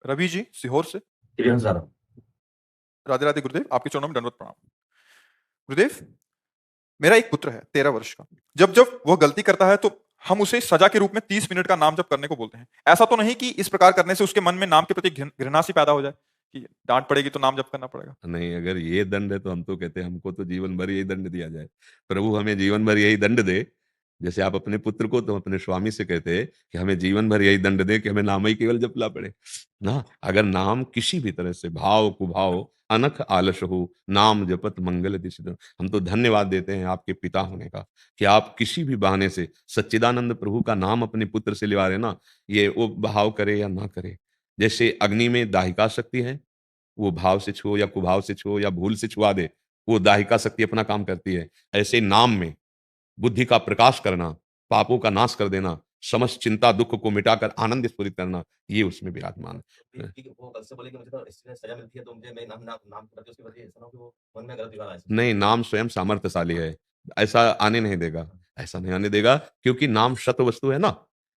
रवि जी सीहोर से। एक्सपीरियंस ज्यादा। राधे राधे गुरुदेव, आपके चरणों में दंडवत प्रणाम। गुरुदेव, मेरा एक पुत्र है 13 वर्ष का। जब जब वह गलती करता है तो हम उसे सजा के रूप में 30 मिनट का नाम जप करने को बोलते हैं। ऐसा तो नहीं कि इस प्रकार करने से उसके मन में नाम के प्रति घृणा सी पैदा हो जाए कि डांट पड़ेगी तो नाम जप करना पड़ेगा। नहीं, अगर ये दंड है तो हम तो कहते हैं हमको तो जीवन भर यही दंड दिया जाए। प्रभु हमें जीवन भर यही दंड दे। जैसे आप अपने पुत्र को तो अपने स्वामी से कहते हैं कि हमें जीवन भर यही दंड दे कि हमें नाम ही केवल जपला पड़े ना। अगर नाम किसी भी तरह से भाव कुभाव अनख आलस हो, नाम जपत मंगल दिशि। हम तो धन्यवाद देते हैं आपके पिता होने का कि आप किसी भी बहाने से सच्चिदानंद प्रभु का नाम अपने पुत्र से लिवा रहे ना। ये वो भाव करे या ना करे, जैसे अग्नि में दाहिका शक्ति है, वो भाव से छुओ या कुभाव से छुओ या भूल से छुआ दे, वो दाहिका शक्ति अपना काम करती है। ऐसे नाम में बुद्धि का प्रकाश करना, पापों का नाश कर देना, समस्त चिंता दुख को मिटाकर आनंद स्फुरित करना, ये उसमें विराजमान है। ठीक है, वो गलत से बोले कि मुझे तो इससे सजा मिलती है तो मुझे मैं नाम नाम नाम के प्रति उसके प्रति ऐसा ना हो कि वो मन में गलत विचार आए। नहीं, नाम स्वयं सामर्थ्यशाली है, ऐसा आने नहीं देगा। ऐसा नहीं आने देगा, क्योंकि नाम शत वस्तु है ना,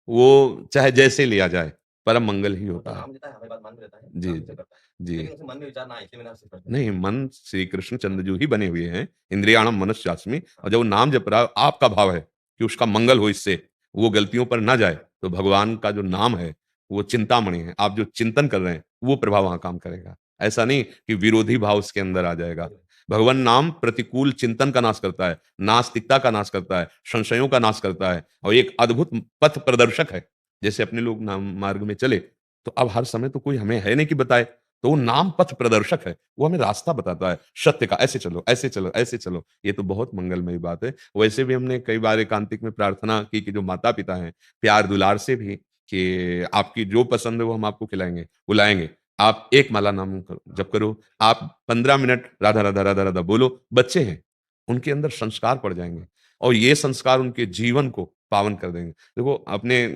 वो चाहे जैसे लिया जाए परम मंगल ही तो होता है। नाम लेता है, हमारी बात मान में रहता है, जी, नाम से करता है, जी। लेकिन उसके मन में विचार ना आए, इसलिए मैंने आपसे प्रश्न नहीं, किया। मन श्री कृष्ण चंद्रजू ही बने हुए हैं, इंद्रियाणम मनस्यास्मि। और जब वो नाम जप रहा है, आपका भाव है कि उसका मंगल हो, इससे वो गलतियों पर ना जाए, तो भगवान का जो नाम है वो चिंतामणि है। आप जो चिंतन कर रहे हैं वो प्रभाव वहां काम करेगा। ऐसा नहीं कि विरोधी भाव उसके अंदर आ जाएगा। भगवान नाम प्रतिकूल चिंतन का नाश करता है, नास्तिकता का नाश करता है, संशयों का नाश करता है, और एक अद्भुत पथ प्रदर्शक है। जैसे अपने लोग नाम मार्ग में चले, तो अब हर समय तो कोई हमें है नहीं कि बताए, तो वो नाम पथ प्रदर्शक है, वो हमें रास्ता बताता है सत्य का, ऐसे चलो ऐसे चलो ऐसे चलो। ये तो बहुत मंगलमयी बात है। वैसे भी हमने कई बार एकांतिक में प्रार्थना की कि जो माता पिता हैं, प्यार दुलार से भी, कि आपकी जो पसंद है वो हम आपको खिलाएंगे बुलाएंगे। आप एक माला नाम जप करो, आप 15 मिनट राधा राधा राधा राधा बोलो। बच्चे हैं, उनके अंदर संस्कार पड़ जाएंगे, और ये संस्कार उनके जीवन को पावन कर देंगे। देखो, अपने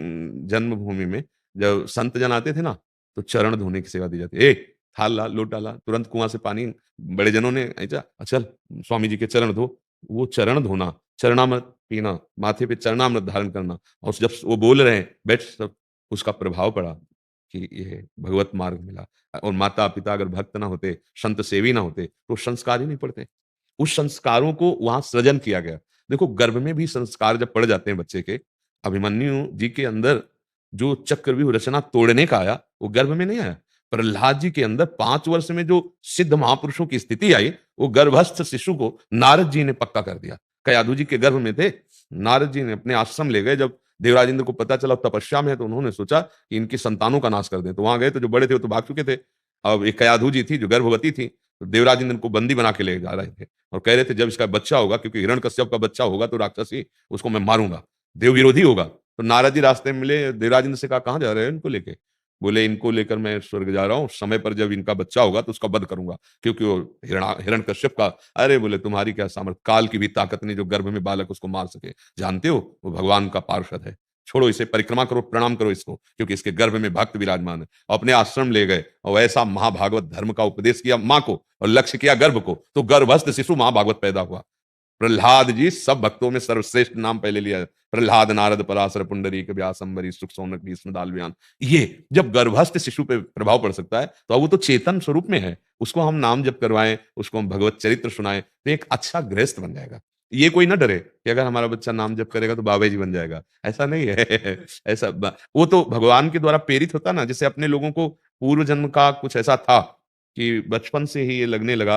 जन्मभूमि में जब संत जन आते थे ना, तो चरण धोने की सेवा दी जाती है। थाल ला, लोटा ला, तुरंत कुआं से पानी, बड़े जनों ने ऐसा, चल स्वामी जी के चरण धो। वो चरण धोना, चरणामृत पीना, माथे पे चरणामृत धारण करना, और जब वो बोल रहे हैं बैठ, सब उसका प्रभाव पड़ा कि ये भगवत मार्ग मिला। और माता पिता अगर भक्त ना होते, संत सेवी ना होते, तो संस्कार ही नहीं पड़ते। उस संस्कारों को वहां सृजन किया गया। देखो, गर्भ में भी संस्कार जब पड़ जाते हैं बच्चे के, अभिमन्यु जी के अंदर जो चक्रव्यूह रचना तोड़ने का आया, वो गर्भ में नहीं आया। प्रहलाद जी के अंदर 5 वर्ष में जो सिद्ध महापुरुषों की स्थिति आई, वो गर्भस्थ शिशु को नारद जी ने पक्का कर दिया। कयाधु जी के गर्भ में थे, नारद जी ने अपने आश्रम ले गए। जब देवराज इंद्र को पता चला तपस्या में है, तो उन्होंने सोचा कि इनकी संतानों का नाश कर दें। तो वहां गए, तो जो बड़े थे वो तो भाग चुके थे। अब एक कयाधु जी थी जो गर्भवती थी, तो देवराज इंद्र को बंदी बना के ले जा रहे थे, और कह रहे थे जब इसका बच्चा होगा, क्योंकि हिरण्यकश्यप का बच्चा होगा तो राक्षसी, उसको मैं मारूंगा, देव विरोधी होगा। तो नारद जी रास्ते में मिले, देवराज इंद्र से कहा कहाँ जा रहे हैं इनको लेके? बोले इनको लेकर मैं स्वर्ग जा रहा हूँ, समय पर जब इनका बच्चा होगा तो उसका वध करूंगा, क्योंकि वो हिरण्यकश्यप का। अरे बोले, तुम्हारी क्या सामर्थ्य, काल की भी ताकत नहीं जो गर्भ में बालक उसको मार सके। जानते हो, वो भगवान का पार्षद है, छोड़ो इसे, परिक्रमा करो, प्रणाम करो इसको, क्योंकि इसके गर्भ में भक्त विराजमान है। और अपने आश्रम ले गए, और ऐसा महाभागवत धर्म का उपदेश किया माँ को, और लक्ष्य किया गर्भ को, तो गर्भस्थ शिशु महाभागवत पैदा हुआ। प्रहलाद जी सब भक्तों में सर्वश्रेष्ठ नाम पहले लिया। प्रहलाद, नारद, पराशर, पुंडरीक, व्यास, अम्बरीश, सुख, सौनक, भीष्म, दालव्यान। ये जब गर्भस्थ शिशु पे प्रभाव पड़ सकता है, तो अब वो तो चेतन स्वरूप में है, उसको हम नाम जप करवाएं, उसको हम भगवत चरित्र सुनाएं, तो एक अच्छा गृहस्थ बन जाएगा। ये कोई ना डरे कि अगर हमारा बच्चा नाम जप करेगा तो बाबा जी बन जाएगा, ऐसा नहीं है। ऐसा वो तो भगवान के द्वारा प्रेरित होता ना। जैसे अपने लोगों को पूर्व जन्म का कुछ ऐसा था कि बचपन से ही ये लगने लगा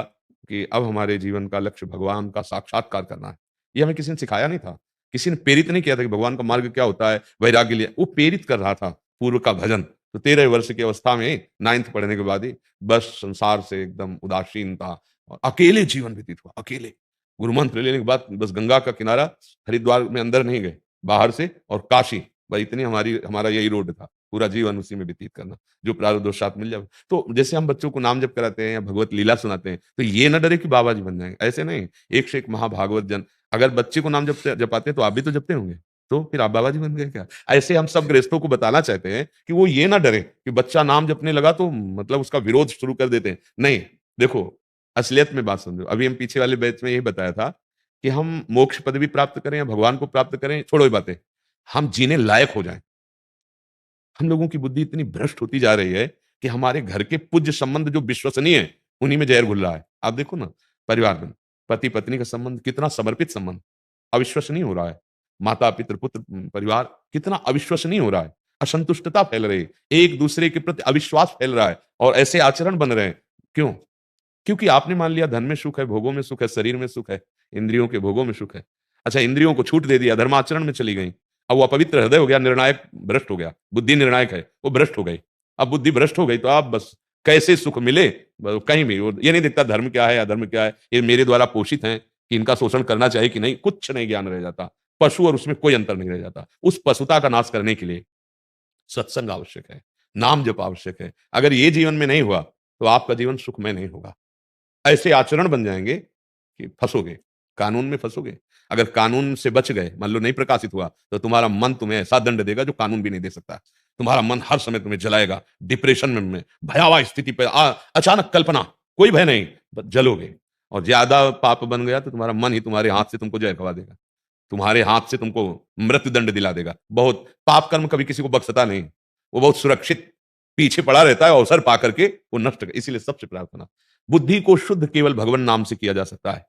कि अब हमारे जीवन का लक्ष्य भगवान का साक्षात्कार करना है। ये हमें किसी ने सिखाया नहीं था, किसी ने प्रेरित नहीं किया था कि भगवान का मार्ग क्या होता है, वैराग्य लिए। वो प्रेरित कर रहा था पूर्व का भजन। तो 13 वर्ष की अवस्था में 9th पढ़ने के बाद ही बस संसार से एकदम उदासीन था, और अकेले जीवन व्यतीत हुआ, अकेले। गुरु मंत्र लेने के बाद बस गंगा का किनारा, हरिद्वार में अंदर नहीं गए, बाहर से, और काशी, भाई इतनी हमारा यही रोड था, पूरा जीवन उसी में व्यतीत करना, जो प्रारब्धवशात मिल जाए। तो जैसे हम बच्चों को नाम जप कराते हैं या भगवत लीला सुनाते हैं, तो ये ना डरे कि बाबा जी बन जाएंगे, ऐसे नहीं। एक से एक महाभागवत जन, अगर बच्चे को नाम जपाते हैं तो आप भी तो जपते होंगे, तो फिर आप बाबा जी बन गए क्या? ऐसे हम सब गृहस्थों को बताना चाहते हैं कि वो ये ना डरे कि बच्चा नाम जपने लगा तो मतलब उसका विरोध शुरू कर देते हैं। नहीं, देखो, असलियत में बात समझो। अभी हम पीछे वाले बैच में यही बताया था कि हम मोक्ष पदवी प्राप्त करें या भगवान को प्राप्त करें, छोड़ो ये बातें, हम जीने लायक हो जाएं। हम लोगों की बुद्धि इतनी भ्रष्ट होती जा रही है कि हमारे घर के पूज्य संबंध जो विश्वसनीय है उन्हीं में जहर घुल रहा है। आप देखो ना, परिवार में पति पत्नी का संबंध कितना समर्पित संबंध अविश्वसनीय हो रहा है। माता पितृ पुत्र परिवार कितना अविश्वसनीय हो रहा है। असंतुष्टता फैल रही है, एक दूसरे के प्रति अविश्वास फैल रहा है और ऐसे आचरण बन रहे हैं। क्यों? क्योंकि आपने मान लिया धन में सुख है, भोगों में सुख है, शरीर में सुख है, इंद्रियों के भोगों में सुख है। अच्छा, इंद्रियों को छूट दे दिया, धर्माचरण में चली गई। अब वो अपवित्र हृदय हो गया, निर्णायक भ्रष्ट हो गया। बुद्धि निर्णायक है, वो भ्रष्ट हो गई। अब बुद्धि भ्रष्ट हो गई तो आप बस कैसे सुख मिले कहीं भी ये नहीं दिखता, धर्म क्या है अधर्म क्या है, ये मेरे द्वारा पोषित है कि इनका शोषण करना चाहिए कि नहीं, कुछ नहीं ज्ञान रह जाता। पशु और उसमें कोई अंतर नहीं रह जाता। उस पशुता का नाश करने के लिए सत्संग आवश्यक है, नाम जप आवश्यक है। अगर ये जीवन में नहीं हुआ तो आपका जीवन सुखमय नहीं होगा। ऐसे आचरण बन जाएंगे कि फंसोगे, कानून में फंसोगे। अगर कानून से बच गए, मान लो नहीं प्रकाशित हुआ, तो तुम्हारा मन तुम्हें ऐसा दंड देगा जो कानून भी नहीं दे सकता। तुम्हारा मन हर समय तुम्हें जलाएगा, डिप्रेशन में भयावह स्थिति पे अचानक कल्पना, कोई भय नहीं, बस जलोगे। और ज्यादा पाप बन गया तो तुम्हारा मन ही तुम्हारे हाथ से तुमको जहर खवा देगा, तुम्हारे हाथ से तुमको मृत्यु दंड दिला देगा। बहुत पाप कर्म कभी किसी को बख्शता नहीं, वो बहुत सुरक्षित पीछे पड़ा रहता है, अवसर पा करके वो नष्ट कर। इसीलिए सबसे प्रार्थना, बुद्धि को शुद्ध केवल भगवान नाम से किया जा सकता है।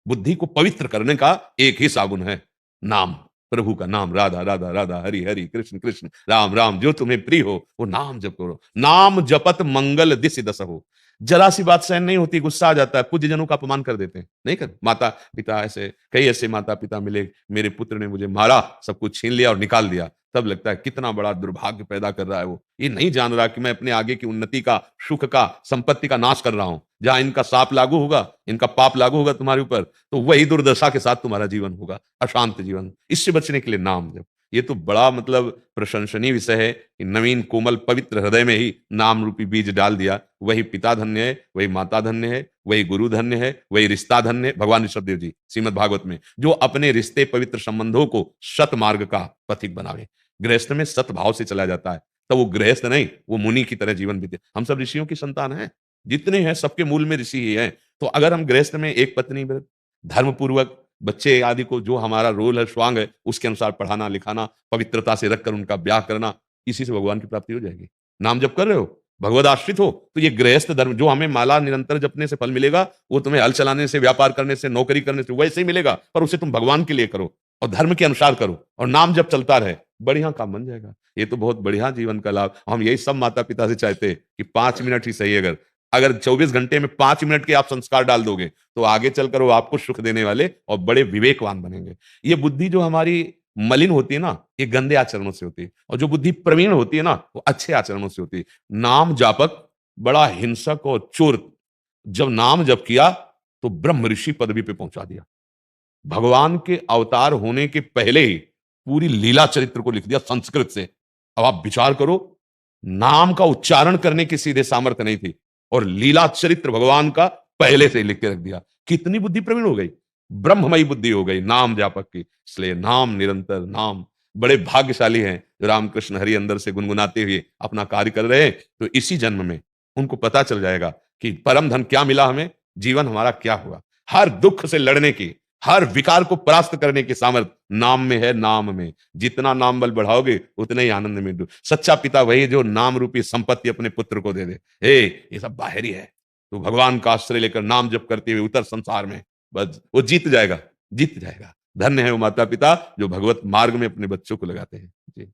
बुद्धि को पवित्र करने का एक ही साबुन है, नाम, प्रभु का नाम। राधा राधा राधा, हरि हरि, कृष्ण कृष्ण, राम राम, जो तुम्हें प्रिय हो वो नाम जप करो। नाम जपत मंगल दिस दस हो। जरा सी बात सहन नहीं होती, गुस्सा आ जाता है, पूज्य जनों का अपमान कर देते हैं, नहीं कर। माता पिता ऐसे, कई ऐसे माता पिता मिले, मेरे पुत्र ने मुझे मारा, सब कुछ छीन लिया और निकाल दिया। तब लगता है कितना बड़ा दुर्भाग्य पैदा कर रहा है वो। ये नहीं जान रहा कि मैं अपने आगे की उन्नति का, सुख का, संपत्ति का नाश कर रहा हूं। जहां इनका साप लागू होगा, इनका पाप लागू होगा तुम्हारे ऊपर, तो वही दुर्दशा के साथ तुम्हारा जीवन होगा, अशांत जीवन। इससे बचने के लिए नाम जप। ये तो बड़ा मतलब प्रशंसनीय विषय है कि नवीन कोमल पवित्र हृदय में ही नाम रूपी बीज डाल दिया। वही पिता धन्य है, वही माता धन्य है, वही गुरु धन्य है, वही रिश्ता धन्य है। भगवान ऋषभदेव जी श्रीमद् भागवत में, जो अपने रिश्ते पवित्र संबंधों को सत मार्ग का पथिक बनावे। गृहस्थ में सत भाव से चला जाता है, तो वो गृहस्थ नहीं, वो मुनि की तरह जीवन बीते। हम सब ऋषियों की संतान हैं, जितने हैं सबके मूल में ऋषि ही हैं। तो अगर हम गृहस्थ में एक पत्नी व्रत, धर्म पूर्वक बच्चे आदि को, जो हमारा रोल है, स्वांग है, उसके अनुसार पढ़ाना लिखाना, पवित्रता से रखकर उनका ब्याह करना, इसी से भगवान की प्राप्ति हो जाएगी। नाम जप कर रहे हो, भगवद आश्रित हो, तो ये गृहस्थ धर्म, जो हमें माला निरंतर जपने से फल मिलेगा, वो तुम्हें हल चलाने से, व्यापार करने से, नौकरी करने से वैसे ही मिलेगा, पर उसे तुम भगवान के लिए करो और धर्म के अनुसार करो और नाम जप चलता रहे, बढ़िया काम बन जाएगा। ये तो बहुत बढ़िया जीवन का लाभ। हम यही सब माता पिता से चाहते हैं कि 5 मिनट ही सही, अगर अगर 24 घंटे में 5 मिनट के आप संस्कार डाल दोगे तो आगे चलकर वो आपको सुख देने वाले और बड़े विवेकवान बनेंगे। ये बुद्धि जो हमारी मलिन होती है ना, ये गंदे आचरणों से होती है, और जो बुद्धि प्रवीण होती है ना, वो अच्छे आचरणों से होती है। नाम जापक बड़ा हिंसक और चोर, जब नाम जप किया तो ब्रह्म ऋषि पदवी पे पहुंचा दिया। भगवान के अवतार होने के पहले ही पूरी लीला चरित्र को लिख दिया संस्कृत से। अब आप विचार करो, नाम का उच्चारण करने की सीधे सामर्थ्य नहीं थी और लीला चरित्र भगवान का पहले से ही लिख के रख दिया। कितनी बुद्धि प्रवीण हो गई, ब्रह्ममयी बुद्धि हो गई नाम जापक की। इसलिए नाम निरंतर, नाम बड़े भाग्यशाली हैं जो रामकृष्ण हरि अंदर से गुनगुनाते हुए अपना कार्य कर रहे हैं। तो इसी जन्म में उनको पता चल जाएगा कि परम धन क्या मिला हमें, जीवन हमारा क्या हुआ। हर दुख से लड़ने की, हर विकार को परास्त करने की सामर्थ्य नाम में है। नाम में जितना नाम बल बढ़ाओगे उतने ही आनंद में डूब। सच्चा पिता वही जो नाम रूपी संपत्ति अपने पुत्र को दे दे। ये सब बाहरी है, तो भगवान का आश्रय लेकर नाम जप करते हुए उतर संसार में, बस वो जीत जाएगा, जीत जाएगा। धन्य है वो माता पिता जो भगवत मार्ग में अपने बच्चों को लगाते हैं। जी।